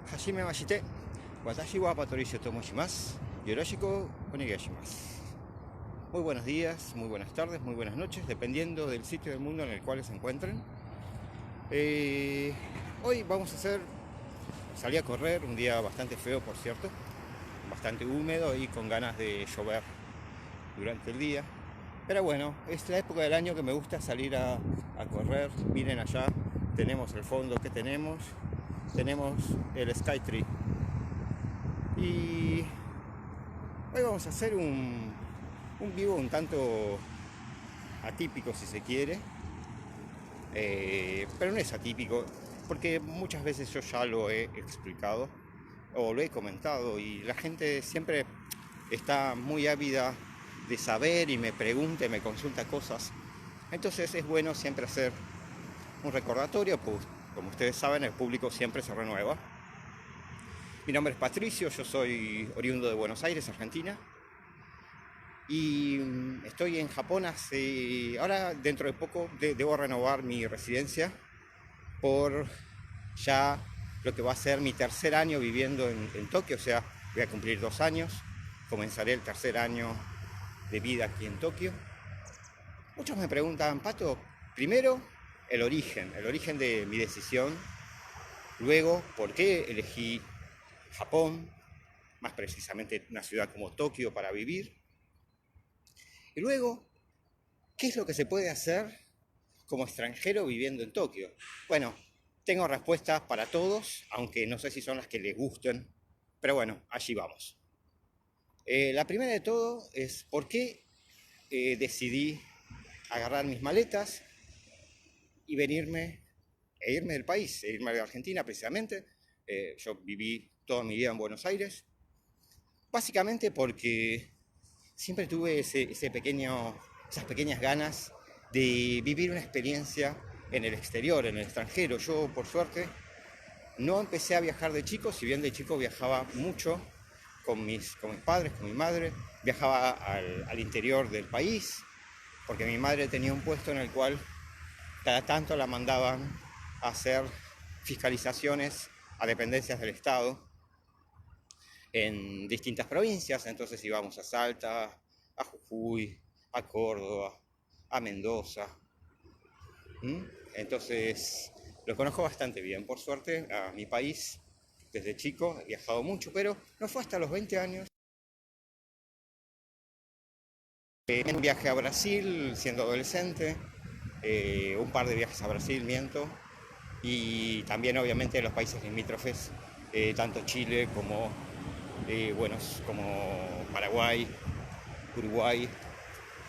始めまして、私はパトリシオと申します。よろしくお願いします。Muy buenos días, muy buenas tardes, muy buenas noches, dependiendo del sitio del mundo en el cual se encuentren. Eh, Hoy vamos a salí a correr, un día bastante feo por cierto, bastante húmedo y con ganas de llover durante el día. Pero bueno, es la época del año que me gusta salir a correr. Miren allá, tenemos el fondo que tenemos el Skytree. Y hoy vamos a hacer un vivo un tanto atípico si se quiere, pero no es atípico porque muchas veces yo ya lo he explicado o lo he comentado y la gente siempre está muy ávida de saber y me pregunta y me consulta cosas. Entonces es bueno siempre hacer un recordatorio, pues como ustedes saben el público siempre se renueva. Mi nombre es Patricio, yo soy oriundo de Buenos Aires, Argentina. Y estoy en Japón ahora dentro de poco debo renovar mi residencia por ya lo que va a ser mi tercer año viviendo en Tokio, o sea, voy a cumplir 2 años, comenzaré el tercer año de vida aquí en Tokio. Muchos me preguntan, Pato, primero el origen de mi decisión, luego por qué elegí Japón, más precisamente una ciudad como Tokio para vivir, y luego ¿qué es lo que se puede hacer como extranjero viviendo en Tokio? Bueno, tengo respuestas para todos, aunque no sé si son las que les gusten, pero bueno, allí vamos. La primera de todo es por qué decidí agarrar mis maletas y irme del país, irme de Argentina precisamente. Yo viví toda mi vida en Buenos Aires, básicamente porque siempre tuve esas pequeñas ganas de vivir una experiencia en el exterior, en el extranjero. Yo, por suerte, no empecé a viajar de chico, si bien de chico viajaba mucho con mis padres, con mi madre. Viajaba al interior del país, porque mi madre tenía un puesto en el cual cada tanto la mandaban a hacer fiscalizaciones a dependencias del Estado en distintas provincias. Entonces íbamos a Salta, a Jujuy, a Córdoba, a Mendoza. Entonces lo conozco bastante bien, por suerte, a mi país. Desde chico he viajado mucho, pero no fue hasta los 20 años. Un viaje a Brasil siendo adolescente, un par de viajes a Brasil, miento, y también obviamente los países limítrofes, tanto Chile como Paraguay, Uruguay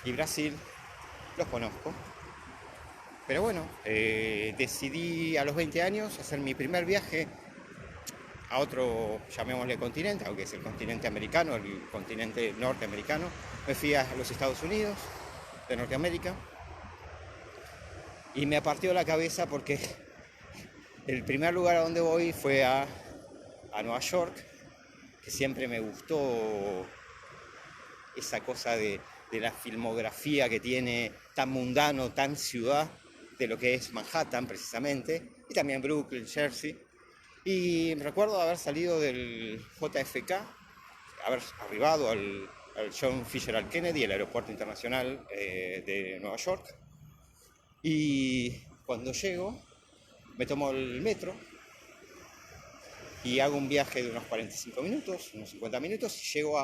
y Brasil, los conozco. Pero bueno, decidí a los 20 años hacer mi primer viaje a otro, llamémosle continente, aunque es el continente americano, el continente norteamericano. Me fui a los Estados Unidos de Norteamérica y me partió la cabeza porque el primer lugar a donde voy fue a Nueva York, que siempre me gustó esa cosa de la filmografía que tiene tan mundano, tan ciudad, de lo que es Manhattan precisamente, y también Brooklyn, Jersey. Y recuerdo haber salido del JFK, haber arribado al John Fitzgerald Kennedy, el aeropuerto internacional de Nueva York. Y cuando llego, me tomo el metro y hago un viaje de unos 45 minutos, unos 50 minutos, y llego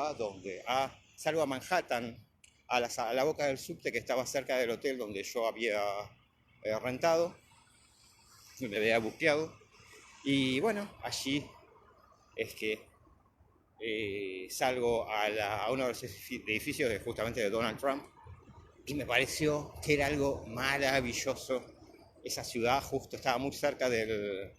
salgo a Manhattan, a la boca del subte que estaba cerca del hotel donde yo había rentado, donde había buqueado. Y bueno, allí es que salgo a uno de los edificios justamente de Donald Trump y me pareció que era algo maravilloso. Esa ciudad justo estaba muy cerca del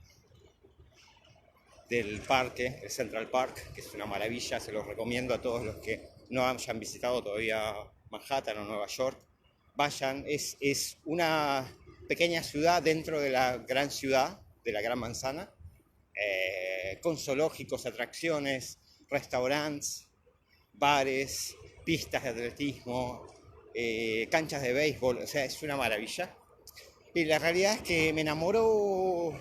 parque, el Central Park, que es una maravilla, se los recomiendo a todos los que no hayan visitado todavía Manhattan o Nueva York. Vayan, es una pequeña ciudad dentro de la gran ciudad, de la Gran Manzana, con zoológicos, atracciones, restaurantes, bares, pistas de atletismo, canchas de béisbol, o sea, es una maravilla. Y la realidad es que me enamoró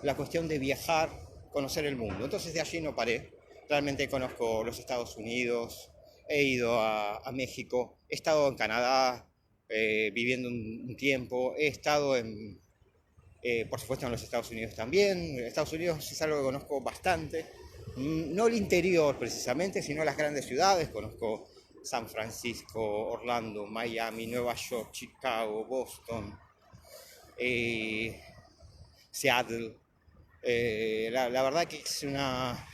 la cuestión de viajar conocer el mundo. Entonces de allí no paré. Realmente conozco los Estados Unidos, he ido a México, he estado en Canadá viviendo un tiempo, he estado por supuesto en los Estados Unidos también. Estados Unidos es algo que conozco bastante, no el interior precisamente, sino las grandes ciudades. Conozco San Francisco, Orlando, Miami, Nueva York, Chicago, Boston, eh, Seattle. La verdad que es una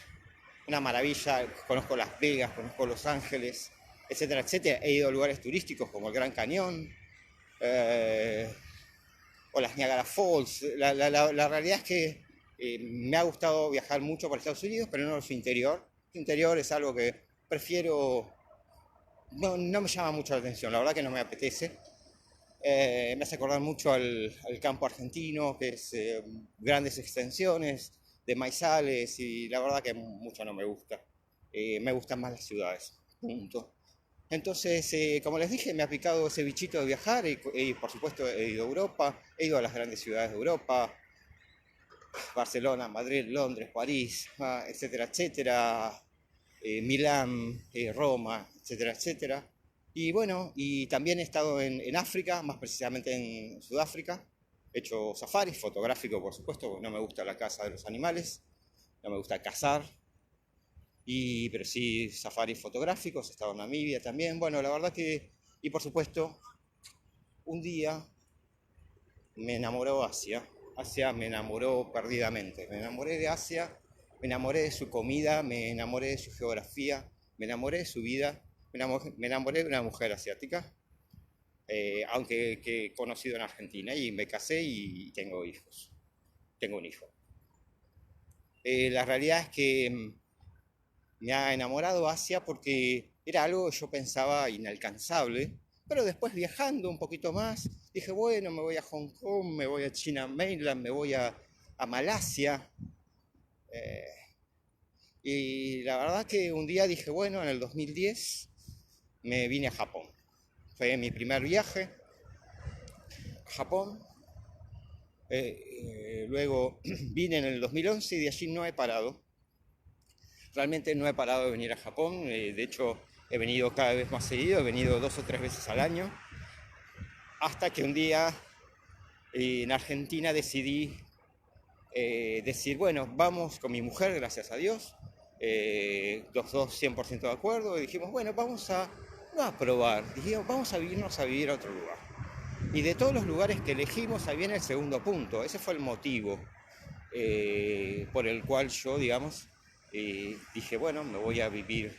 maravilla. Conozco Las Vegas, conozco Los Ángeles, etcétera, etcétera. He ido a lugares turísticos como el Gran Cañón eh, o las Niagara Falls. La realidad es que me ha gustado viajar mucho por Estados Unidos, pero no en su interior. Su interior es algo que prefiero, no me llama mucho la atención, la verdad que no me apetece. Me hace acordar mucho al campo argentino, que es grandes extensiones de maizales, y la verdad que mucho no me gusta. Me gustan más las ciudades, punto. Entonces, como les dije, me ha picado ese bichito de viajar y por supuesto he ido a Europa, he ido a las grandes ciudades de Europa, Barcelona, Madrid, Londres, París, etcétera, etcétera, Milán, Roma, etcétera, etcétera. Y bueno, y también he estado en África, más precisamente en Sudáfrica. He hecho safari, fotográfico por supuesto, porque no me gusta la caza de los animales, no me gusta cazar, pero sí safaris fotográficos. He estado en Namibia también. Bueno, la verdad que, y por supuesto, un día me enamoró Asia. Asia me enamoró perdidamente. Me enamoré de Asia, me enamoré de su comida, me enamoré de su geografía, me enamoré de su vida, me enamoré de una mujer asiática, aunque que he conocido en Argentina, y me casé y tengo hijos. Tengo un hijo. La realidad es que me ha enamorado Asia porque era algo que yo pensaba inalcanzable, pero después viajando un poquito más, dije, bueno, me voy a Hong Kong, me voy a China Mainland, me voy a Malasia. eh, y la verdad que un día dije, bueno, en el 2010 me vine a Japón. Fue mi primer viaje a Japón. Luego vine en el 2011 y de allí no he parado. Realmente no he parado de venir a Japón. De hecho, he venido cada vez más seguido, he venido 2 o 3 veces al año. Hasta que un día en Argentina decidí decir, bueno, vamos con mi mujer, gracias a Dios, los dos 100% de acuerdo, y dijimos, bueno, vamos a, no a probar, dijimos, vamos a irnos a vivir a otro lugar. Y de todos los lugares que elegimos, ahí viene el segundo punto. Ese fue el motivo por el cual yo, digamos, dije, bueno, me voy a vivir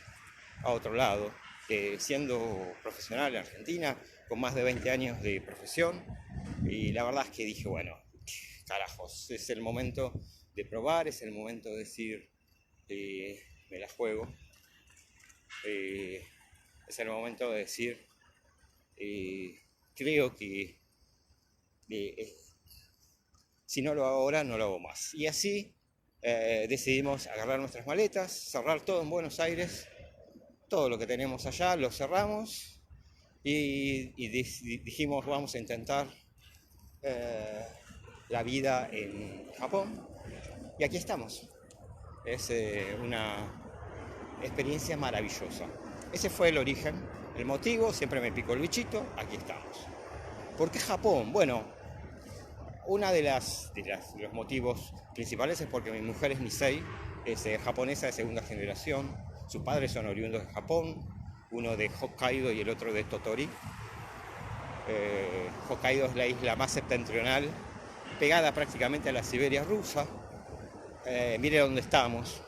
a otro lado. Siendo profesional en Argentina, con más de 20 años de profesión, y la verdad es que dije, bueno, carajos, es el momento de probar, es el momento de decir, me la juego, es el momento de decir, creo que si no lo hago ahora, no lo hago más. Y así decidimos agarrar nuestras maletas, cerrar todo en Buenos Aires, todo lo que tenemos allá, lo cerramos y dijimos, vamos a intentar la vida en Japón. Y aquí estamos. Es una experiencia maravillosa. Ese fue el origen, el motivo, siempre me picó el bichito, aquí estamos. ¿Por qué Japón? Bueno, una de los motivos principales es porque mi mujer es Nisei, es japonesa de segunda generación. Sus padres son oriundos de Japón, uno de Hokkaido y el otro de Totori. Hokkaido es la isla más septentrional, pegada prácticamente a la Siberia rusa. Mire dónde estamos.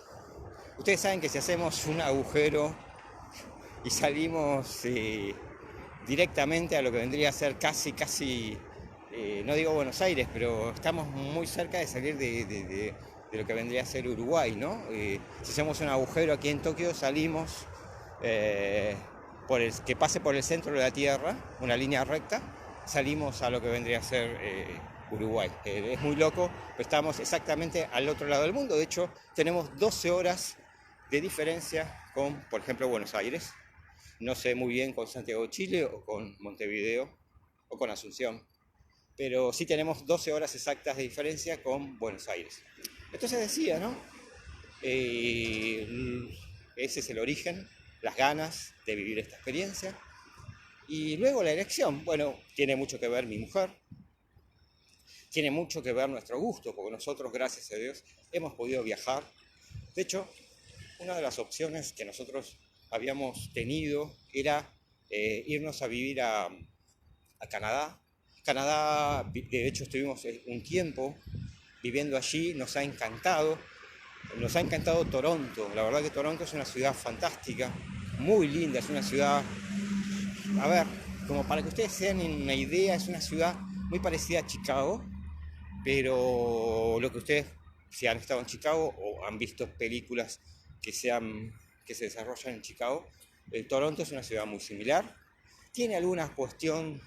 Ustedes saben que si hacemos un agujero y salimos directamente a lo que vendría a ser casi, no digo Buenos Aires, pero estamos muy cerca de salir de lo que vendría a ser Uruguay, ¿no? Si hacemos un agujero aquí en Tokio, salimos que pase por el centro de la Tierra, una línea recta, salimos a lo que vendría a ser Uruguay. Es muy loco, pero estamos exactamente al otro lado del mundo. De hecho, tenemos 12 horas de diferencia con, por ejemplo, Buenos Aires. No sé muy bien con Santiago de Chile o con Montevideo o con Asunción, pero sí tenemos 12 horas exactas de diferencia con Buenos Aires. Entonces decía, ¿no? Eh, Ese es el origen, las ganas de vivir esta experiencia. Y luego la elección, bueno, tiene mucho que ver mi mujer, tiene mucho que ver nuestro gusto, porque nosotros, gracias a Dios, hemos podido viajar. De hecho, una de las opciones que nosotros habíamos tenido era irnos a vivir a Canadá. Canadá, de hecho, estuvimos un tiempo viviendo allí, nos ha encantado Toronto. La verdad que Toronto es una ciudad fantástica, muy linda, es una ciudad, a ver, como para que ustedes se den una idea, es una ciudad muy parecida a Chicago, pero lo que ustedes, si han estado en Chicago o han visto películas que, que se desarrollan en Chicago, Toronto es una ciudad muy similar. Tiene alguna cuestión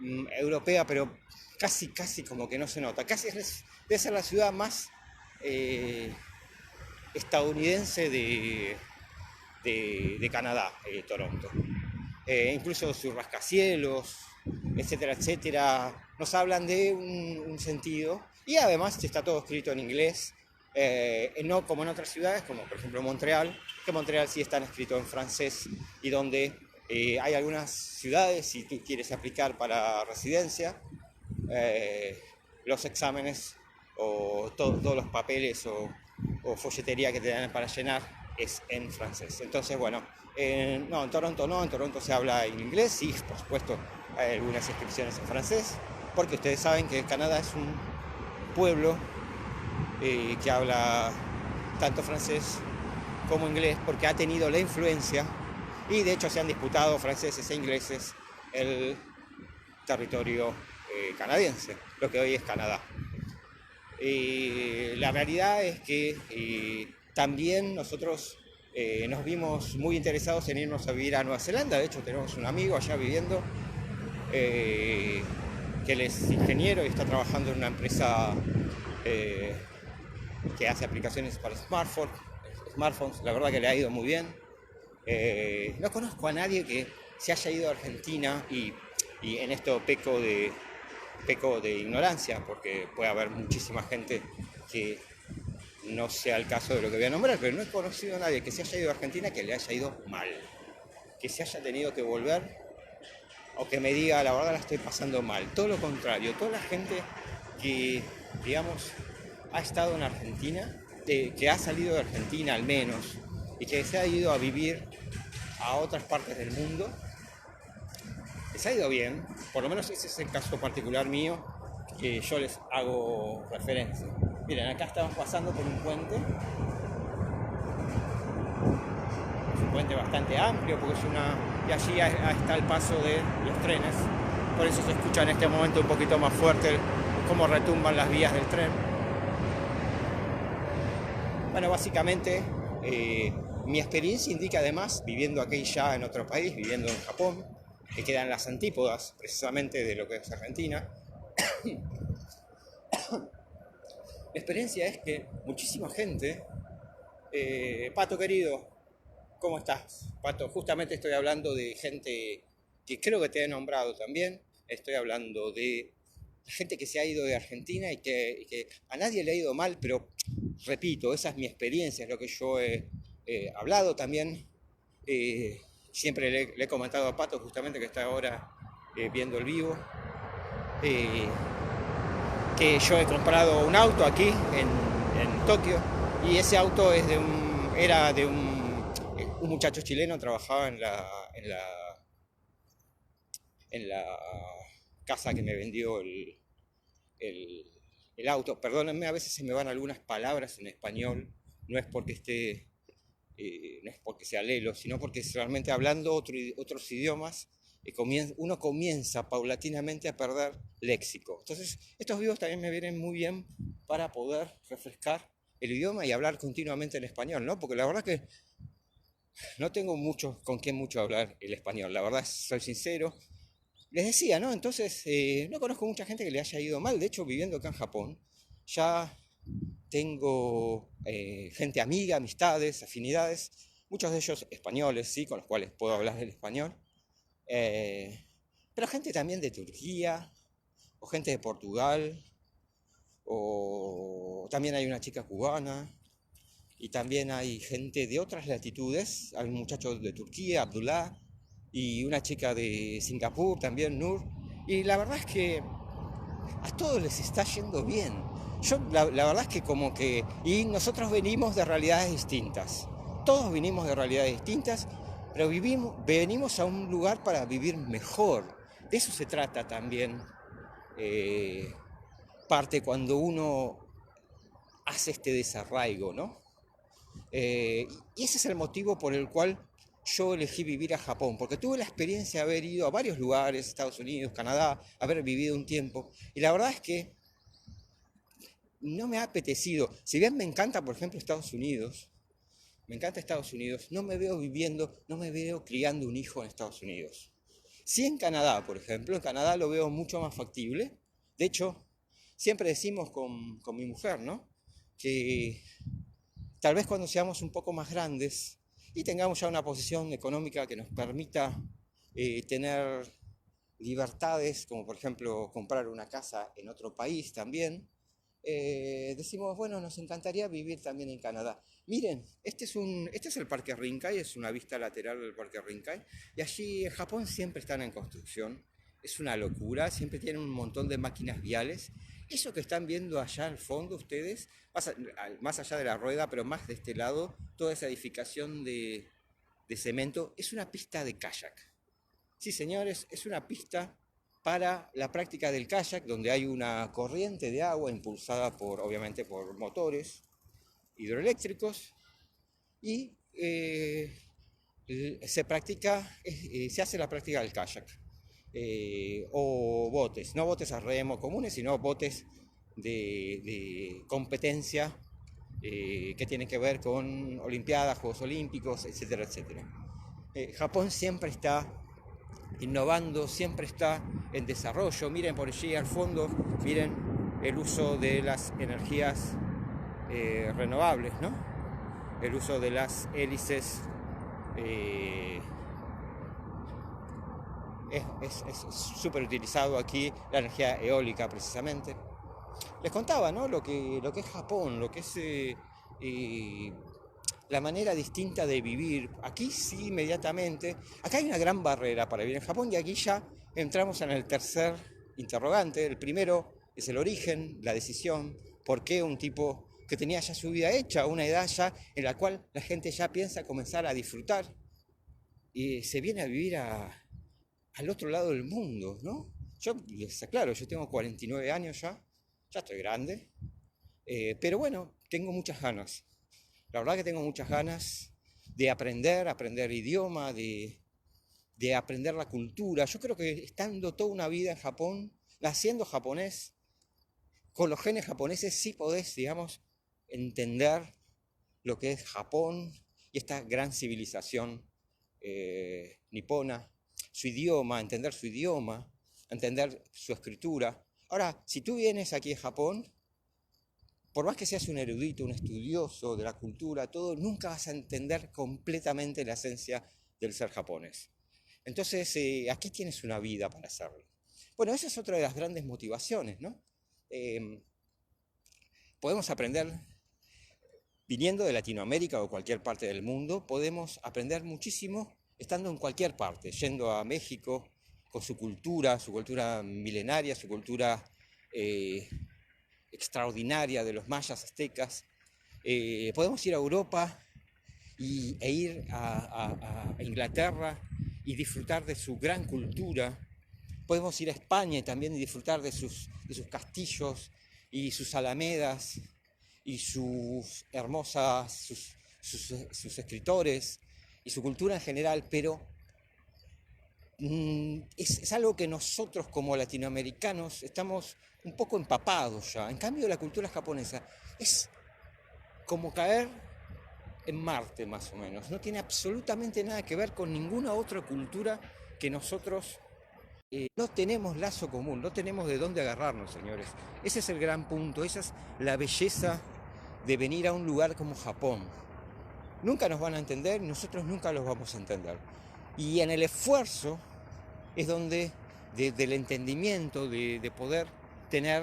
europea, pero casi como que no se nota. Debe ser la ciudad más eh, estadounidense de Canadá, Toronto. Incluso sus rascacielos, etcétera, etcétera, nos hablan de un sentido. Y además está todo escrito en inglés, no como en otras ciudades, como por ejemplo Montreal, que Montreal sí está escrito en francés y donde hay algunas ciudades, si tú quieres aplicar para residencia, eh, los exámenes o todos los papeles o folletería que te dan para llenar es en francés. Entonces, bueno, no, en Toronto no, en Toronto se habla en inglés, sí, por supuesto, hay algunas inscripciones en francés, porque ustedes saben que Canadá es un pueblo que habla tanto francés como inglés, porque ha tenido la influencia, y de hecho se han disputado franceses e ingleses el territorio canadiense, lo que hoy es Canadá. La realidad es que también nosotros nos vimos muy interesados en irnos a vivir a Nueva Zelanda. De hecho, tenemos un amigo allá viviendo eh, que él es ingeniero y está trabajando en una empresa eh, que hace aplicaciones para smartphones. La verdad que le ha ido muy bien. No conozco a nadie que se haya ido a Argentina y en esto peco de ignorancia, porque puede haber muchísima gente que no sea el caso de lo que voy a nombrar, pero no he conocido a nadie que se haya ido a Argentina que le haya ido mal, que se haya tenido que volver o que me diga la verdad la estoy pasando mal. Todo lo contrario, toda la gente que, digamos, ha estado en Argentina, que ha salido de Argentina al menos, y que se ha ido a vivir a otras partes del mundo, les ha ido bien. Por lo menos ese es el caso particular mío que yo les hago referencia. Miren, acá estamos pasando por un puente. Es un puente bastante amplio porque es una... Y allí está el paso de los trenes. Por eso se escucha en este momento un poquito más fuerte cómo retumban las vías del tren. Bueno, básicamente mi experiencia indica además, viviendo aquí ya en otro país, viviendo en Japón, que quedan las antípodas precisamente de lo que es Argentina. La experiencia es que muchísima gente, Pato querido, ¿cómo estás? Pato, justamente estoy hablando de gente que creo que te he nombrado también, estoy hablando de gente que se ha ido de Argentina y que a nadie le ha ido mal, pero repito, esa es mi experiencia, es lo que yo he hablado también. Siempre le he comentado a Pato justamente que está ahora viendo el vivo. Eh, que yo he comprado un auto aquí en Tokio y ese auto era de un muchacho chileno, trabajaba en la casa que me vendió el, el auto. Perdónenme, a veces se me van algunas palabras en español, no es porque no es porque sea lelo, sino porque realmente hablando otros idiomas uno comienza paulatinamente a perder léxico. Entonces, estos videos también me vienen muy bien para poder refrescar el idioma y hablar continuamente en español, ¿no? Porque la verdad que no tengo mucho con quién mucho hablar el español, la verdad soy sincero. Les decía, ¿no? Entonces, no conozco mucha gente que le haya ido mal. De hecho, viviendo acá en Japón, ya tengo gente amiga, amistades, afinidades, muchos de ellos españoles, sí, con los cuales puedo hablar el español. Eh, pero gente también de Turquía, o gente de Portugal, o también hay una chica cubana. y también hay gente de otras latitudes, hay un muchacho de Turquía, Abdullah, y una chica de Singapur también, Nur, y la verdad es que a todos les está yendo bien. La verdad es que como que, y nosotros venimos de realidades distintas, todos venimos de realidades distintas, pero venimos a un lugar para vivir mejor. De eso se trata también eh, parte cuando uno hace este desarraigo, ¿no? Y ese es el motivo por el cual yo elegí vivir a Japón, porque tuve la experiencia de haber ido a varios lugares, Estados Unidos, Canadá, haber vivido un tiempo, y la verdad es que no me ha apetecido. Si bien me encanta, por ejemplo, Estados Unidos, me encanta Estados Unidos, no me veo viviendo, no me veo criando un hijo en Estados Unidos. Sí en Canadá, por ejemplo, en Canadá lo veo mucho más factible. De hecho, siempre decimos con mi mujer, ¿no? Que tal vez cuando seamos un poco más grandes y tengamos ya una posición económica que nos permita tener libertades, como por ejemplo comprar una casa en otro país también, decimos, bueno, nos encantaría vivir también en Canadá. Miren, este es el Parque Rinkai, es una vista lateral del Parque Rinkai, y allí en Japón siempre están en construcción, es una locura, siempre tienen un montón de máquinas viales. Eso que están viendo allá al fondo ustedes, más allá de la rueda, pero más de este lado, toda esa edificación de cemento, es una pista de kayak. Sí, señores, es una pista para la práctica del kayak, donde hay una corriente de agua impulsada obviamente, por motores hidroeléctricos y se hace la práctica del kayak. O botes, no botes a remo comunes, sino botes de competencia que tienen que ver con Olimpiadas, Juegos Olímpicos, etcétera, etcétera. Japón siempre está innovando, siempre está en desarrollo. Miren por allí al fondo, miren el uso de las energías renovables, ¿no? El uso de las hélices es súper utilizado aquí, la energía eólica precisamente. Les contaba, ¿no? Lo que es Japón, lo que es la manera distinta de vivir. Aquí sí, inmediatamente. Acá hay una gran barrera para vivir en Japón y aquí ya entramos en el tercer interrogante. El primero es el origen, la decisión. ¿Por qué un tipo que tenía ya su vida hecha, una edad ya en la cual la gente ya piensa comenzar a disfrutar y se viene a vivir al otro lado del mundo, ¿no? Yo les aclaro, yo tengo 49 años ya estoy grande, pero bueno, tengo muchas ganas. La verdad que tengo muchas ganas de aprender idioma, de aprender la cultura. Yo creo que estando toda una vida en Japón, naciendo japonés, con los genes japoneses sí podés, digamos, entender lo que es Japón y esta gran civilización nipona, su idioma, entender su escritura. Ahora, si tú vienes aquí a Japón, por más que seas un erudito, un estudioso de la cultura, todo, nunca vas a entender completamente la esencia del ser japonés. Entonces, aquí tienes una vida para hacerlo. Bueno, esa es otra de las grandes motivaciones, ¿no? Podemos aprender, viniendo de Latinoamérica o cualquier parte del mundo, podemos aprender muchísimo estando en cualquier parte, yendo a México, con su cultura milenaria, su cultura extraordinaria de los mayas aztecas. Podemos ir a Europa e ir a Inglaterra y disfrutar de su gran cultura. Podemos ir a España y también disfrutar de sus castillos y sus alamedas y sus sus escritores y su cultura en general, pero es algo que nosotros como latinoamericanos estamos un poco empapados ya. En cambio, la cultura japonesa es como caer en Marte, más o menos. No tiene absolutamente nada que ver con ninguna otra cultura que nosotros no tenemos lazo común, no tenemos de dónde agarrarnos, señores. Ese es el gran punto, esa es la belleza de venir a un lugar como Japón. Nunca nos van a entender y nosotros nunca los vamos a entender. Y en el esfuerzo es donde, del entendimiento, de poder tener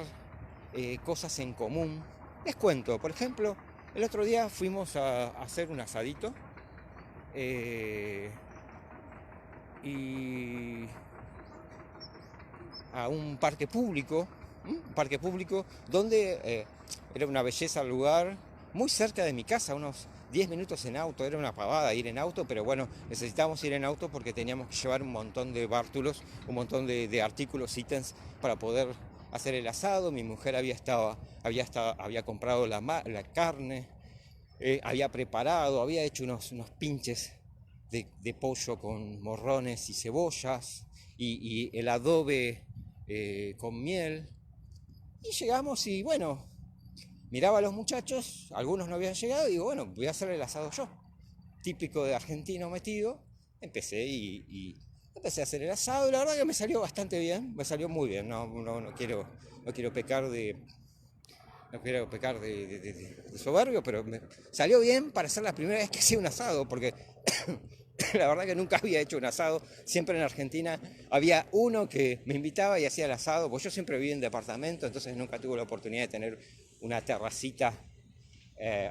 cosas en común. Les cuento, por ejemplo, El otro día fuimos a hacer un asadito eh, y a un parque público donde era una belleza el lugar, muy cerca de mi casa, unos 10 minutos en auto, era una pavada ir en auto, pero bueno, necesitábamos ir en auto porque teníamos que llevar un montón de bártulos, un montón de artículos, ítems para poder hacer el asado. Mi mujer había comprado la carne, había preparado, había hecho unos pinches de pollo con morrones y cebollas y el adobe con miel. Y llegamos y bueno, miraba a los muchachos, algunos no habían llegado y digo, bueno, voy a hacer el asado yo. Típico de argentino metido, empecé y empecé a hacer el asado y la verdad que me salió bastante bien, me salió muy bien, no quiero pecar de, no quiero pecar de soberbio, pero me salió bien para ser la primera vez que hacía un asado, porque la verdad que nunca había hecho un asado. Siempre en Argentina había uno que me invitaba y hacía el asado, pues yo siempre viví en departamento, entonces nunca tuve la oportunidad de tener una terracita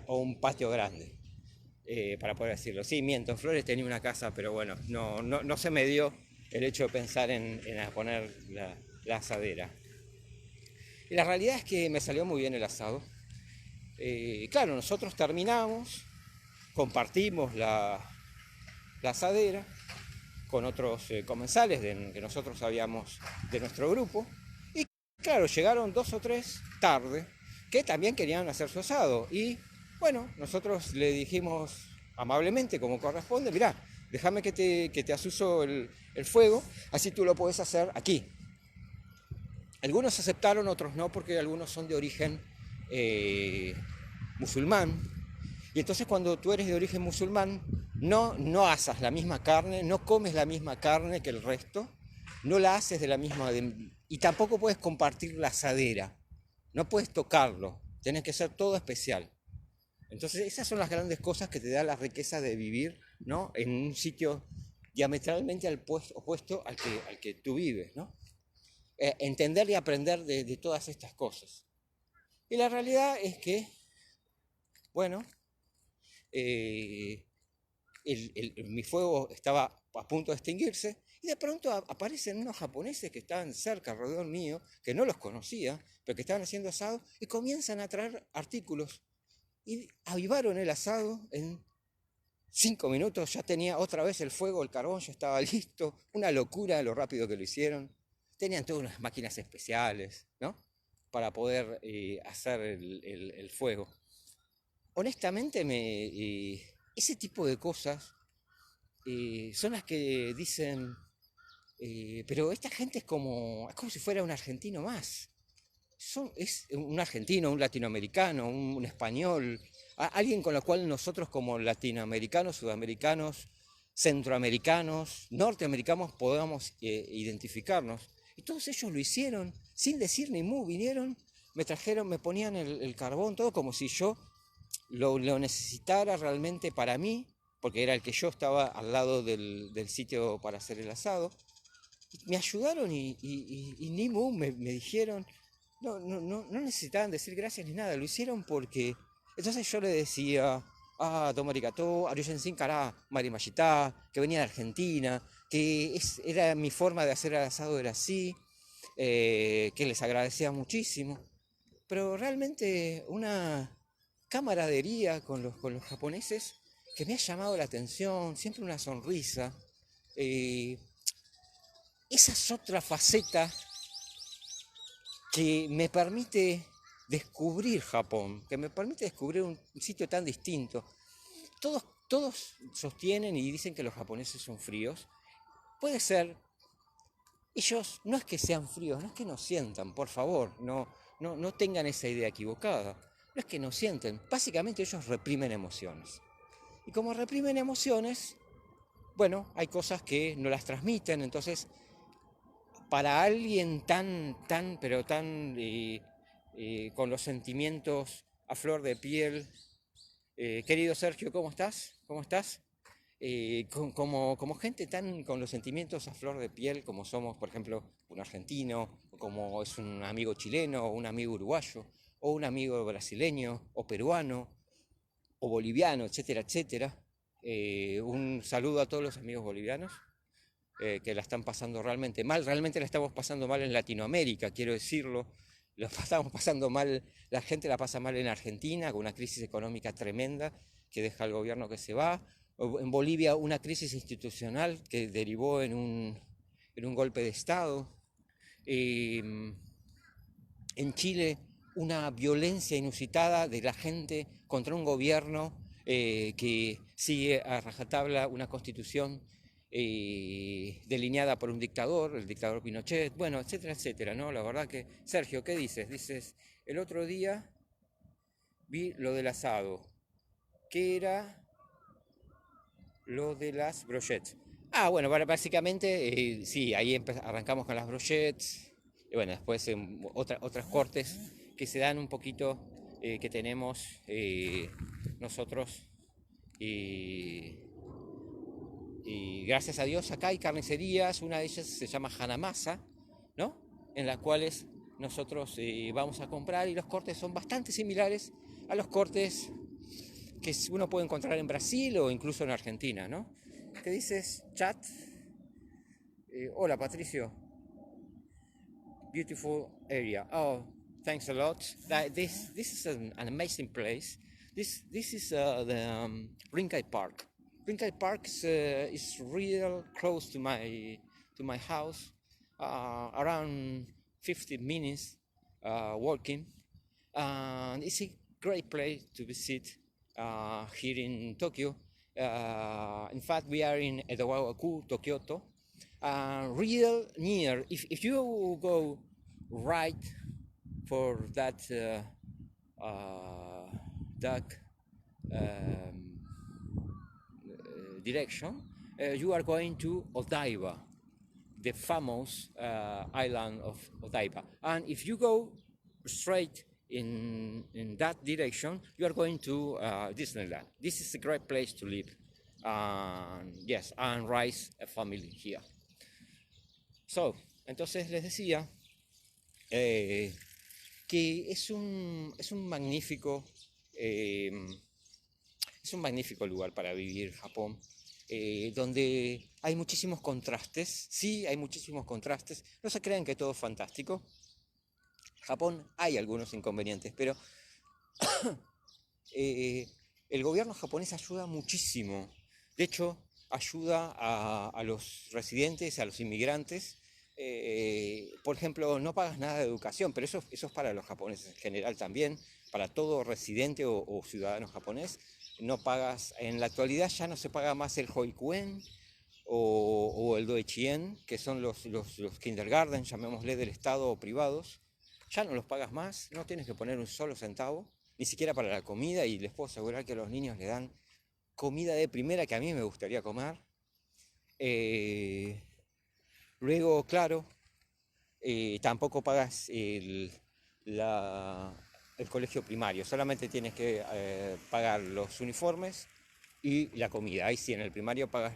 o un patio grande. Para poder decirlo. Sí, miento, en Flores tenía una casa, pero bueno, no se me dio el hecho de pensar en poner la asadera. Y la realidad es que me salió muy bien el asado. Claro, nosotros terminamos, compartimos la asadera con otros comensales que nosotros habíamos de nuestro grupo. Y claro, llegaron 2 o 3 tarde que también querían hacer su asado. Y bueno, nosotros le dijimos amablemente, como corresponde, mirá, déjame que te asuso el fuego, así tú lo puedes hacer aquí. Algunos aceptaron, otros no, porque algunos son de origen musulmán. Y entonces cuando tú eres de origen musulmán, no asas la misma carne, no comes la misma carne que el resto, no la haces de la misma... y tampoco puedes compartir la asadera, no puedes tocarlo, tienes que ser todo especial. Entonces esas son las grandes cosas que te da la riqueza de vivir, ¿no? En un sitio diametralmente opuesto al que tú vives, ¿no? Entender y aprender de todas estas cosas. Y la realidad es que, bueno, eh, mi fuego estaba a punto de extinguirse y de pronto aparecen unos japoneses que estaban cerca, alrededor mío, que no los conocía, pero que estaban haciendo asado y comienzan a traer artículos. Y avivaron el asado en 5 minutos, ya tenía otra vez el fuego, el carbón ya estaba listo, una locura lo rápido que lo hicieron. Tenían todas unas máquinas especiales, ¿no? Para poder hacer el fuego. Honestamente, ese tipo de cosas son las que dicen, pero esta gente es como si fuera un argentino más. Es un argentino, un latinoamericano, un español, alguien con el cual nosotros como latinoamericanos, sudamericanos, centroamericanos, norteamericanos podamos identificarnos. Y todos ellos lo hicieron sin decir ni mu, vinieron, me trajeron, me ponían el carbón, todo como si yo lo necesitara realmente para mí, porque era el que yo estaba al lado del sitio para hacer el asado. Me ayudaron y ni mu me dijeron, no necesitaban decir gracias ni nada, lo hicieron porque... Entonces yo le decía, Tomo arigato, Arushen sin kara, Marimashita, que venía de Argentina, que era mi forma de hacer el asado, era así, que les agradecía muchísimo. Pero realmente una camaradería con los japoneses que me ha llamado la atención, siempre una sonrisa. eh, Esa es otra faceta que me permite descubrir Japón, que me permite descubrir un sitio tan distinto. Todos sostienen y dicen que los japoneses son fríos. Puede ser, ellos no es que sean fríos, no es que no sientan, por favor, no tengan esa idea equivocada. No es que no sienten, básicamente ellos reprimen emociones. Y como reprimen emociones, bueno, hay cosas que no las transmiten, entonces para alguien pero tan con los sentimientos a flor de piel, querido Sergio, ¿cómo estás? ¿Cómo estás? Como gente tan con los sentimientos a flor de piel, como somos, por ejemplo, un argentino, como es un amigo chileno, o un amigo uruguayo, o un amigo brasileño, o peruano, o boliviano, etcétera, etcétera. Un saludo a todos los amigos bolivianos que la están pasando realmente mal. Realmente la estamos pasando mal en Latinoamérica, quiero decirlo. Lo estamos pasando mal, la gente la pasa mal en Argentina, con una crisis económica tremenda que deja al gobierno que se va. En Bolivia una crisis institucional que derivó en un golpe de Estado. En Chile una violencia inusitada de la gente contra un gobierno que sigue a rajatabla una constitución delineada por un dictador, el dictador Pinochet, bueno, etcétera, etcétera, ¿no? La verdad que, Sergio, ¿qué dices? Dices, el otro día vi lo del asado, ¿qué era lo de las brochettes? Ah, bueno, básicamente, sí, ahí arrancamos con las brochettes, y bueno, después otras cortes que se dan un poquito, que tenemos nosotros, y gracias a Dios acá hay carnicerías, una de ellas se llama Hanamasa, ¿no? En las cuales nosotros vamos a comprar y los cortes son bastante similares a los cortes que uno puede encontrar en Brasil o incluso en Argentina, ¿no? ¿Qué dices, chat? Hola, Patricio. Beautiful area. Oh, thanks a lot. This is an amazing place. This is the Rinkai Park. Rinkai Park is real close to my house, around 50 minutes walking, and it's a great place to visit here in Tokyo. In fact, we are in Edogawaku, Tokyo, real near. If you go right for that dark direction, you are going to Odaiba, the famous island of Odaiba. And if you go straight in that direction, you are going to Disneyland. This is a great place to live. Yes, and raise a family here. So, entonces les decía que es un magnífico lugar para vivir, Japón, donde hay muchísimos contrastes. Sí, hay muchísimos contrastes. No se crean que todo es fantástico. Japón hay algunos inconvenientes, pero el gobierno japonés ayuda muchísimo. De hecho, ayuda a los residentes, a los inmigrantes. Por ejemplo, no pagas nada de educación, pero eso es para los japoneses en general también, para todo residente o ciudadano japonés. No pagas, en la actualidad ya no se paga más el Hoikuen o el Doichien, que son los kindergarten, llamémosle, del Estado o privados. Ya no los pagas más, no tienes que poner un solo centavo, ni siquiera para la comida, y les puedo asegurar que a los niños les dan comida de primera que a mí me gustaría comer. Luego, claro, tampoco pagas el colegio primario, solamente tienes que pagar los uniformes y la comida. Ahí sí, en el primario pagas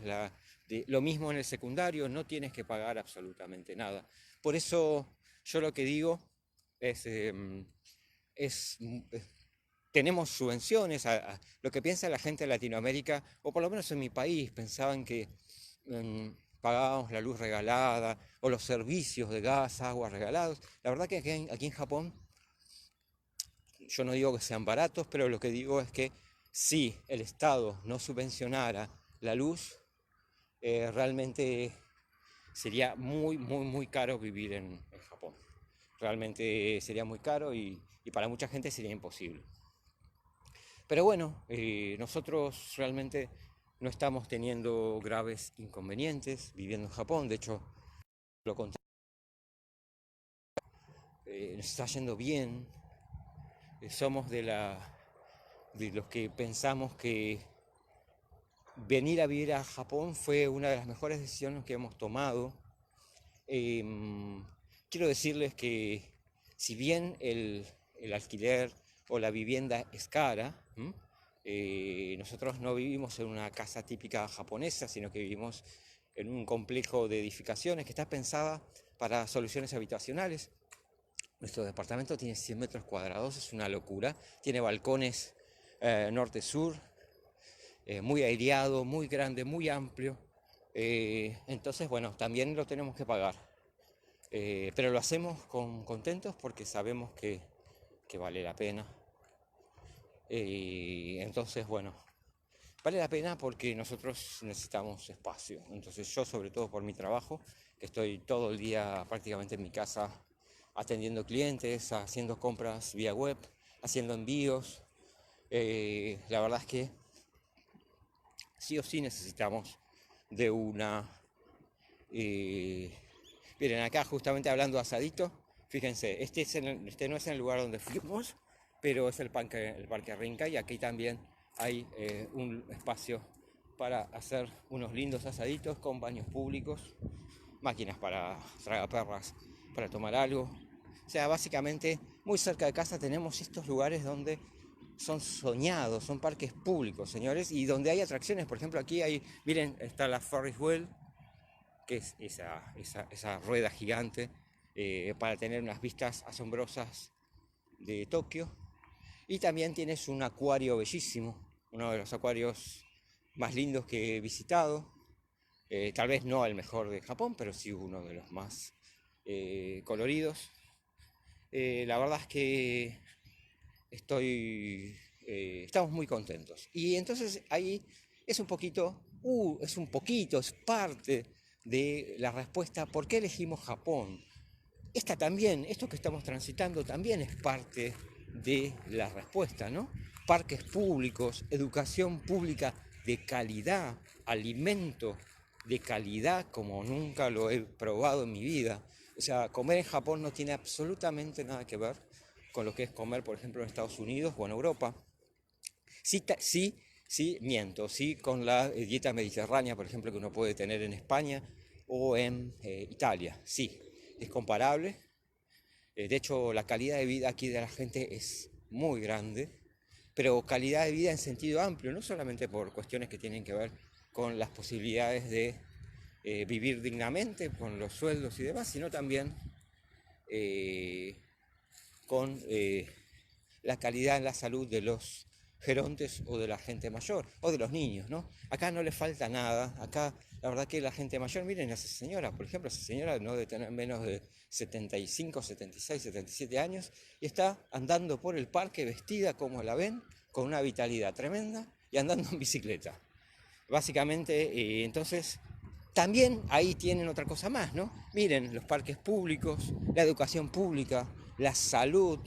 lo mismo en el secundario, no tienes que pagar absolutamente nada. Por eso yo lo que digo es tenemos subvenciones. Lo que piensa la gente de Latinoamérica, o por lo menos en mi país, pensaban que pagábamos la luz regalada o los servicios de gas, agua regalados. La verdad que aquí en Japón, yo no digo que sean baratos, pero lo que digo es que si el Estado no subvencionara la luz, realmente sería muy, muy, muy caro vivir en Japón. Realmente sería muy caro y para mucha gente sería imposible. Pero bueno, nosotros realmente no estamos teniendo graves inconvenientes viviendo en Japón. De hecho, lo contrario, nos está yendo bien. Somos de los que pensamos que venir a vivir a Japón fue una de las mejores decisiones que hemos tomado. Quiero decirles que si bien el alquiler o la vivienda es cara, nosotros no vivimos en una casa típica japonesa, sino que vivimos en un complejo de edificaciones que está pensada para soluciones habitacionales. Nuestro departamento tiene 100 metros cuadrados, es una locura. Tiene balcones norte-sur, muy aireado, muy grande, muy amplio. Entonces, bueno, también lo tenemos que pagar. Pero lo hacemos contentos porque sabemos que vale la pena. Entonces, bueno, vale la pena porque nosotros necesitamos espacio. Entonces yo, sobre todo por mi trabajo, que estoy todo el día prácticamente en mi casa atendiendo clientes, haciendo compras vía web, haciendo envíos, la verdad es que sí o sí necesitamos de una... eh, miren, acá justamente hablando de asadito, fíjense, este no es el lugar donde fuimos, pero es el parque Rinca, y aquí también hay un espacio para hacer unos lindos asaditos con baños públicos, máquinas para tragaperras, para tomar algo. O sea, básicamente muy cerca de casa tenemos estos lugares donde son soñados, son parques públicos, señores, y donde hay atracciones. Por ejemplo, aquí hay, miren, está la Ferris Wheel, que es esa rueda gigante para tener unas vistas asombrosas de Tokio. Y también tienes un acuario bellísimo, uno de los acuarios más lindos que he visitado. Tal vez no el mejor de Japón, pero sí uno de los más coloridos. La verdad es que estamos muy contentos. Y entonces ahí es parte de la respuesta por qué elegimos Japón. Esto que estamos transitando también es parte de la respuesta, ¿no? Parques públicos, educación pública de calidad, alimento de calidad como nunca lo he probado en mi vida. O sea, comer en Japón no tiene absolutamente nada que ver con lo que es comer, por ejemplo, en Estados Unidos o en Europa. Sí, sí, miento, sí con la dieta mediterránea, por ejemplo, que uno puede tener en España o en Italia. Sí, es comparable. De hecho, la calidad de vida aquí de la gente es muy grande, pero calidad de vida en sentido amplio, no solamente por cuestiones que tienen que ver con las posibilidades de vivir dignamente, con los sueldos y demás, sino también eh, con la calidad en la salud de los gerontes o de la gente mayor o de los niños, ¿no? Acá no le falta nada, acá la verdad que la gente mayor, miren a esa señora, por ejemplo, esa señora no debe tener menos de 75, 76, 77 años y está andando por el parque vestida como la ven, con una vitalidad tremenda y andando en bicicleta. Básicamente, entonces, también ahí tienen otra cosa más, ¿no? Miren, los parques públicos, la educación pública, la salud,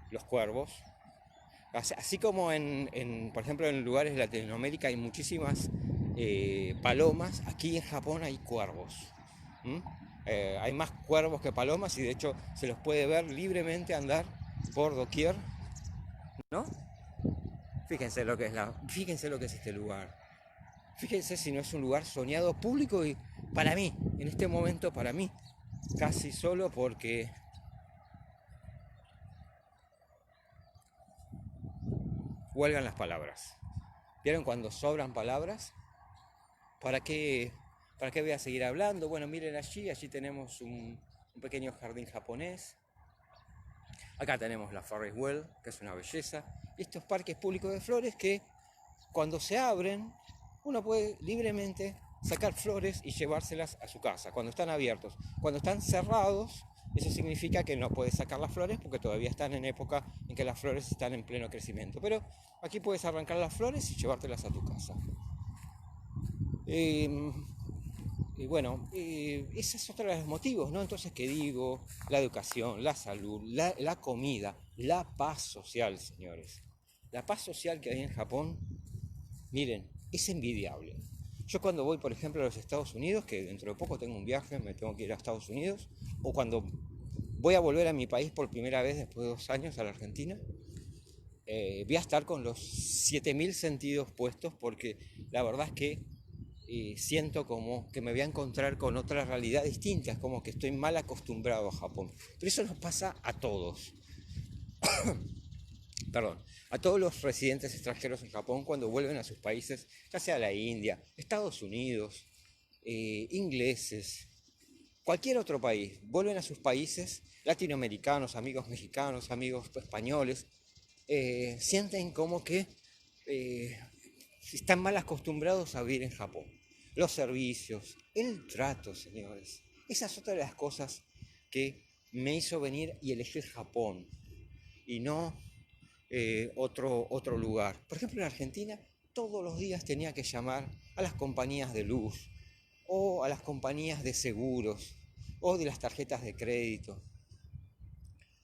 los cuervos. Así como por ejemplo, en lugares de Latinoamérica hay muchísimas palomas, aquí en Japón hay cuervos. ¿Mm? Hay más cuervos que palomas y de hecho se los puede ver libremente andar por doquier, ¿no? Fíjense lo que es este lugar. Fíjense si no es un lugar soñado público y para mí, en este momento para mí, casi solo porque huelgan las palabras. ¿Vieron cuando sobran palabras? ¿Para qué, ¿Para qué voy a seguir hablando? Bueno, miren allí tenemos un pequeño jardín japonés. Acá tenemos la Ferris Wheel, que es una belleza. Y estos parques públicos de flores que cuando se abren, uno puede libremente sacar flores y llevárselas a su casa, cuando están abiertos. Cuando están cerrados, eso significa que no puedes sacar las flores porque todavía están en época en que las flores están en pleno crecimiento. Pero aquí puedes arrancar las flores y llevártelas a tu casa. Y bueno, ese es otro de los motivos, ¿no? Entonces, ¿qué digo? La educación, la salud, la comida, la paz social, señores. La paz social que hay en Japón, miren, es envidiable. Yo cuando voy, por ejemplo, a los Estados Unidos, que dentro de poco tengo un viaje, me tengo que ir a Estados Unidos, o cuando voy a volver a mi país por primera vez después de 2 años, a la Argentina, voy a estar con los 7000 sentidos puestos porque la verdad es que siento como que me voy a encontrar con otra realidad distinta, es como que estoy mal acostumbrado a Japón. Pero eso nos pasa a todos, perdón, a todos los residentes extranjeros en Japón cuando vuelven a sus países, ya sea la India, Estados Unidos, ingleses, cualquier otro país, vuelven a sus países, latinoamericanos, amigos mexicanos, amigos españoles, sienten como que eh, están mal acostumbrados a vivir en Japón. Los servicios, el trato, señores. Esa es otra de las cosas que me hizo venir y elegir Japón y no otro lugar. Por ejemplo, en Argentina todos los días tenía que llamar a las compañías de luz o a las compañías de seguros o de las tarjetas de crédito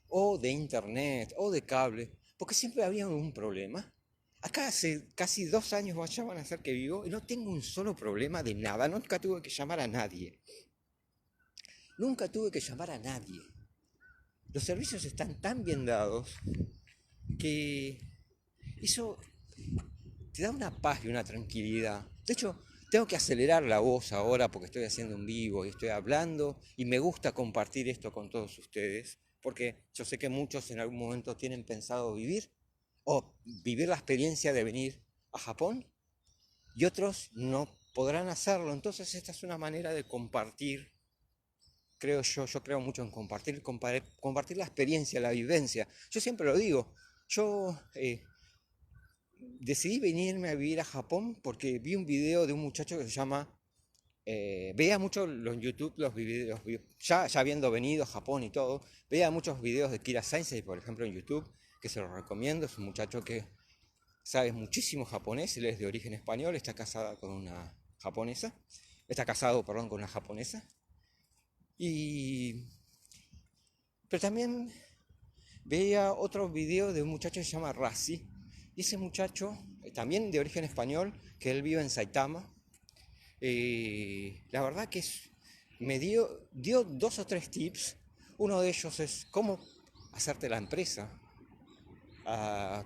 o de internet o de cable, porque siempre había un problema. Acá hace casi 2 años ya van a ser que vivo y no tengo un solo problema de nada. Nunca tuve que llamar a nadie. Nunca tuve que llamar a nadie. Los servicios están tan bien dados que eso te da una paz y una tranquilidad. De hecho, tengo que acelerar la voz ahora porque estoy haciendo un vivo y estoy hablando y me gusta compartir esto con todos ustedes porque yo sé que muchos en algún momento tienen pensado vivir o vivir la experiencia de venir a Japón y otros no podrán hacerlo. Entonces esta es una manera de compartir, creo yo creo mucho en compartir la experiencia, la vivencia. Yo siempre lo digo, yo decidí venirme a vivir a Japón porque vi un video de un muchacho que se llama, veía mucho en YouTube los videos, ya habiendo venido a Japón y todo, veía muchos videos de Kira Sensei, por ejemplo, en YouTube, que se los recomiendo. Es un muchacho que sabe muchísimo japonés, él es de origen español, está casado, perdón, con una japonesa. Pero también veía otros videos de un muchacho que se llama Razi, y ese muchacho, también de origen español, que él vive en Saitama, la verdad que me dio 2 o 3 tips. Uno de ellos es cómo hacerte la empresa,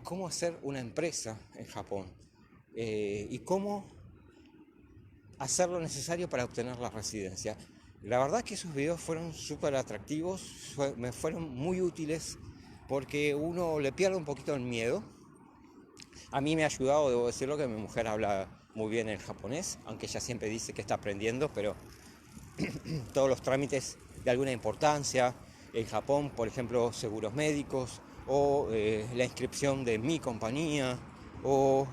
cómo hacer una empresa en Japón y cómo hacer lo necesario para obtener la residencia. La verdad que esos videos fueron súper atractivos, me fueron muy útiles porque uno le pierde un poquito el miedo. A mí me ha ayudado, debo decirlo, que mi mujer habla muy bien el japonés, aunque ella siempre dice que está aprendiendo, pero todos los trámites de alguna importancia en Japón, por ejemplo, seguros médicos, o la inscripción de mi compañía, o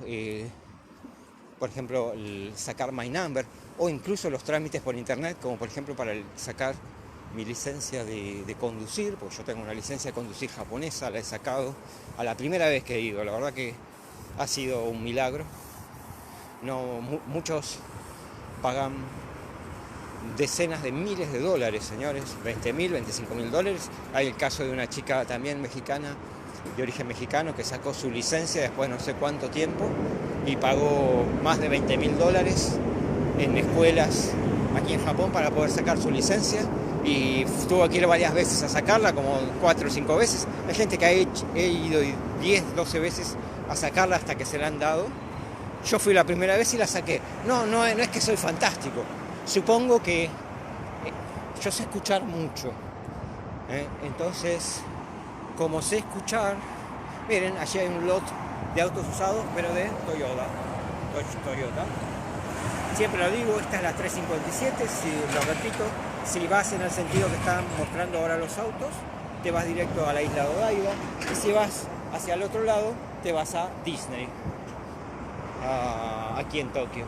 por ejemplo el sacar My Number, o incluso los trámites por internet, como por ejemplo para sacar mi licencia de conducir, porque yo tengo una licencia de conducir japonesa, la he sacado a la primera vez que he ido. La verdad que ha sido un milagro. No, muchos pagan decenas de miles de dólares, señores, 20.000, 25.000 dólares. Hay el caso de una chica también mexicana, de origen mexicano, que sacó su licencia después de no sé cuánto tiempo y pagó más de 20.000 dólares en escuelas aquí en Japón para poder sacar su licencia, y tuvo que ir varias veces a sacarla, como 4 o 5 veces. Hay gente que ha ido 10, 12 veces a sacarla hasta que se la han dado. Yo fui la primera vez y la saqué. No es que soy fantástico. Supongo que yo sé escuchar mucho. Entonces, como sé escuchar, miren, allí hay un lot de autos usados, pero de Toyota. Siempre lo digo, esta es la 357, lo repito, si vas en el sentido que están mostrando ahora los autos, te vas directo a la isla de Odaiba, y si vas hacia el otro lado, te vas a Disney, aquí en Tokio.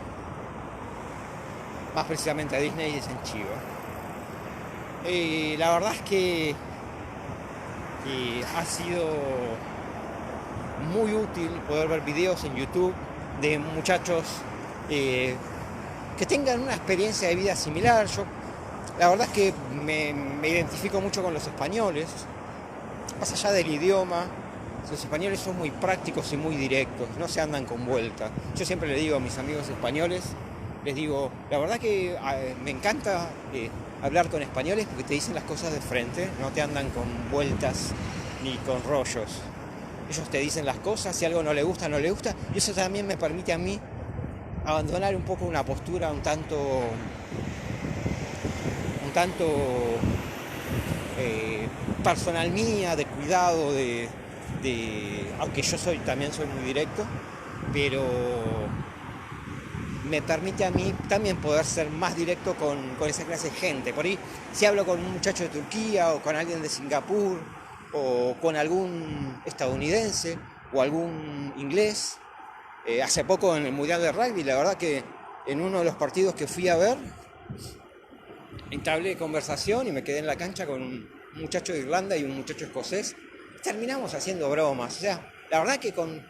Más precisamente a Disney es en Chiba. Y la verdad es que ha sido muy útil poder ver videos en YouTube de muchachos que tengan una experiencia de vida similar. Yo, la verdad es que me identifico mucho con los españoles, más allá del idioma. Los españoles son muy prácticos y muy directos, no se andan con vuelta. Yo siempre le digo a mis amigos españoles, les digo, la verdad que me encanta hablar con españoles porque te dicen las cosas de frente, no te andan con vueltas ni con rollos. Ellos te dicen las cosas, si algo no le gusta, no le gusta, y eso también me permite a mí abandonar un poco una postura un tanto personal mía, de cuidado, aunque yo también soy muy directo, pero me permite a mí también poder ser más directo con esa clase de gente. Por ahí, si hablo con un muchacho de Turquía o con alguien de Singapur o con algún estadounidense, o algún inglés. Hace poco en el Mundial de Rugby, la verdad que en uno de los partidos que fui a ver, entablé conversación y me quedé en la cancha con un muchacho de Irlanda y un muchacho escocés. Terminamos haciendo bromas. O sea, la verdad que con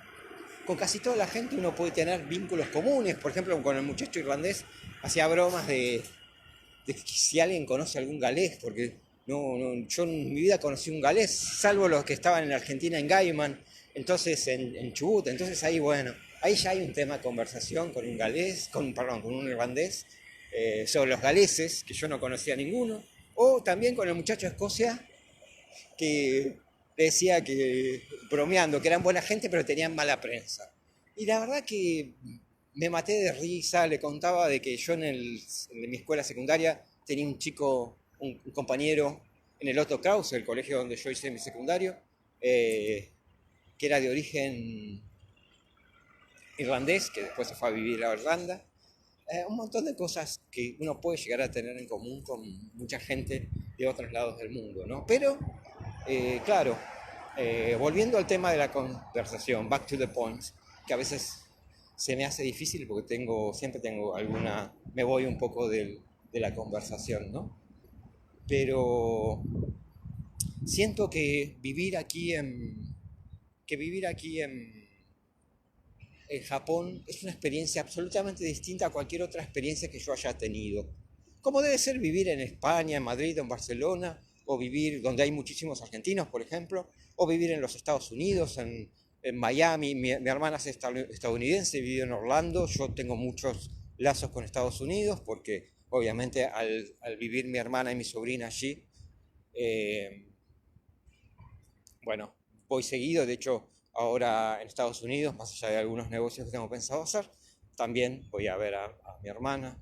casi toda la gente uno puede tener vínculos comunes. Por ejemplo, con el muchacho irlandés hacía bromas de que si alguien conoce algún galés, porque yo en mi vida conocí un galés, salvo los que estaban en Argentina en Gaiman, entonces en Chubut. Entonces ahí, bueno, ahí ya hay un tema de conversación con un galés, perdón, con un irlandés, sobre los galeses, que yo no conocía ninguno, o también con el muchacho de Escocia, que decía que, bromeando, que eran buena gente, pero tenían mala prensa. Y la verdad que me maté de risa, le contaba de que yo en mi escuela secundaria tenía un chico, un compañero en el Otto Krause, el colegio donde yo hice mi secundario, que era de origen irlandés, que después se fue a vivir a Irlanda. Un montón de cosas que uno puede llegar a tener en común con mucha gente de otros lados del mundo, ¿no? Pero, claro, volviendo al tema de la conversación, back to the point, que a veces se me hace difícil porque siempre tengo me voy un poco de la conversación, ¿no? Pero siento que vivir aquí en Japón es una experiencia absolutamente distinta a cualquier otra experiencia que yo haya tenido. Como debe ser vivir en España, en Madrid, en Barcelona, o vivir donde hay muchísimos argentinos, por ejemplo, o vivir en los Estados Unidos, en Miami. Mi hermana es estadounidense, vive en Orlando. Yo tengo muchos lazos con Estados Unidos porque obviamente al vivir mi hermana y mi sobrina allí, eh, bueno, voy seguido. De hecho, ahora en Estados Unidos, más allá de algunos negocios que tengo pensado hacer, también voy a ver a mi hermana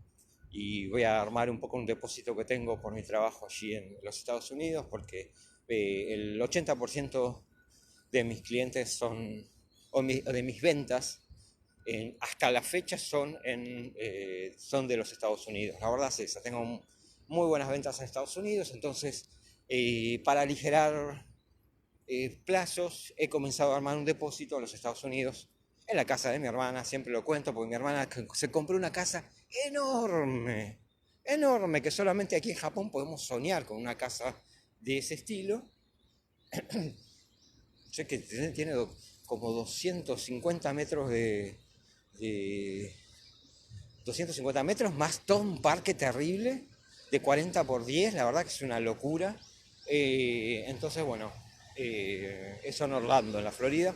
y voy a armar un poco un depósito que tengo por mi trabajo allí en los Estados Unidos, porque el 80% de mis clientes o de mis ventas, hasta la fecha son de los Estados Unidos. La verdad es esa, tengo muy buenas ventas en Estados Unidos. Entonces, para aligerar plazos, he comenzado a armar un depósito en los Estados Unidos, en la casa de mi hermana. Siempre lo cuento porque mi hermana se compró una casa enorme, enorme, que solamente aquí en Japón podemos soñar con una casa de ese estilo. Sé que tiene como 250 metros de 250 metros, más todo un parque terrible de 40 por 10. La verdad que es una locura. Entonces, bueno, eso en Orlando, en la Florida.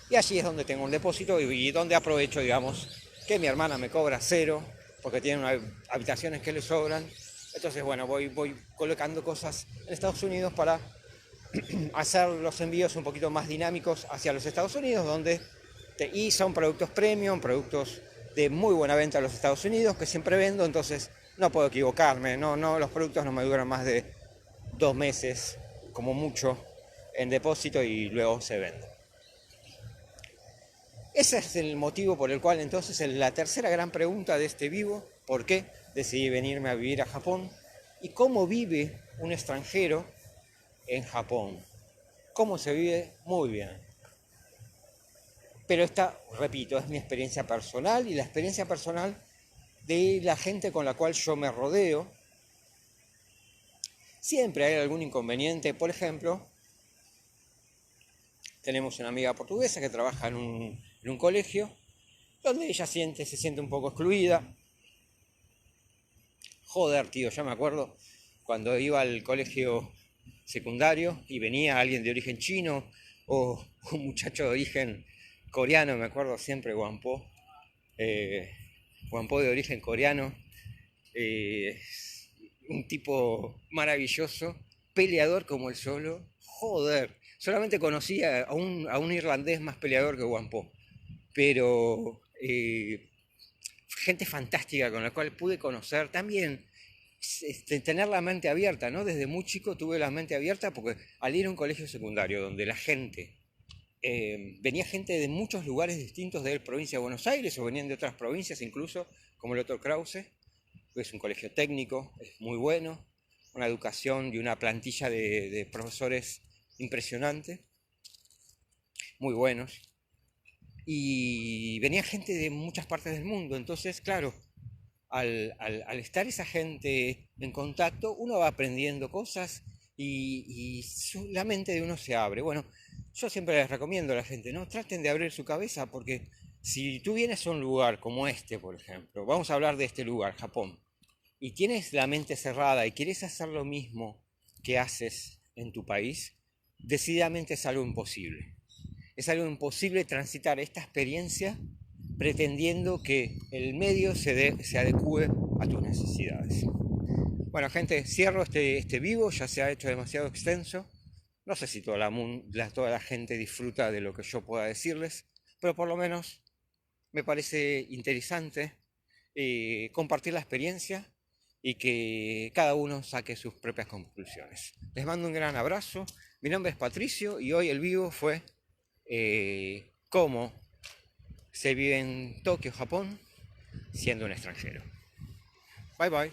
Y allí es donde tengo un depósito y donde aprovecho, digamos, que mi hermana me cobra cero, porque tiene habitaciones que le sobran. Entonces, bueno, voy colocando cosas en Estados Unidos para hacer los envíos un poquito más dinámicos hacia los Estados Unidos, y son productos premium, productos de muy buena venta a los Estados Unidos, que siempre vendo. Entonces no puedo equivocarme. Los productos no me duran más de 2 meses, como mucho, en depósito, y luego se venden. Ese es el motivo por el cual, entonces, la tercera gran pregunta de este vivo: ¿por qué decidí venirme a vivir a Japón? ¿Y cómo vive un extranjero en Japón? ¿Cómo se vive? Muy bien. Pero esta, repito, es mi experiencia personal y la experiencia personal de la gente con la cual yo me rodeo. Siempre hay algún inconveniente. Por ejemplo, tenemos una amiga portuguesa que trabaja en un colegio donde ella se siente un poco excluida. Joder, tío, ya me acuerdo cuando iba al colegio secundario y venía alguien de origen chino o un muchacho de origen coreano. Me acuerdo siempre, Whampoa, Whampoa de origen coreano, eh, un tipo maravilloso, peleador como el solo. Joder, solamente conocía a un irlandés más peleador que Whampoa, pero gente fantástica con la cual pude conocer también. Tener la mente abierta, ¿no? Desde muy chico tuve la mente abierta, porque al ir a un colegio secundario donde venía gente de muchos lugares distintos de la provincia de Buenos Aires, o venían de otras provincias incluso, como el Otto Krause. Es un colegio técnico, es muy bueno, una educación y una plantilla de profesores impresionante. muy buenos, y venía gente de muchas partes del mundo. Entonces, claro, al estar esa gente en contacto, uno va aprendiendo cosas y la mente de uno se abre. Bueno, yo siempre les recomiendo a la gente, ¿no? Traten de abrir su cabeza porque si tú vienes a un lugar como este, por ejemplo, vamos a hablar de este lugar, Japón, y tienes la mente cerrada y quieres hacer lo mismo que haces en tu país, decididamente es algo imposible. Es algo imposible transitar esta experiencia pretendiendo que el medio se adecue a tus necesidades. Bueno, gente, cierro este vivo, ya se ha hecho demasiado extenso. No sé si toda la gente disfruta de lo que yo pueda decirles, pero por lo menos me parece interesante compartir la experiencia y que cada uno saque sus propias conclusiones. Les mando un gran abrazo. Mi nombre es Patricio y hoy el vivo fue cómo se vive en Tokio, Japón, siendo un extranjero. Bye bye.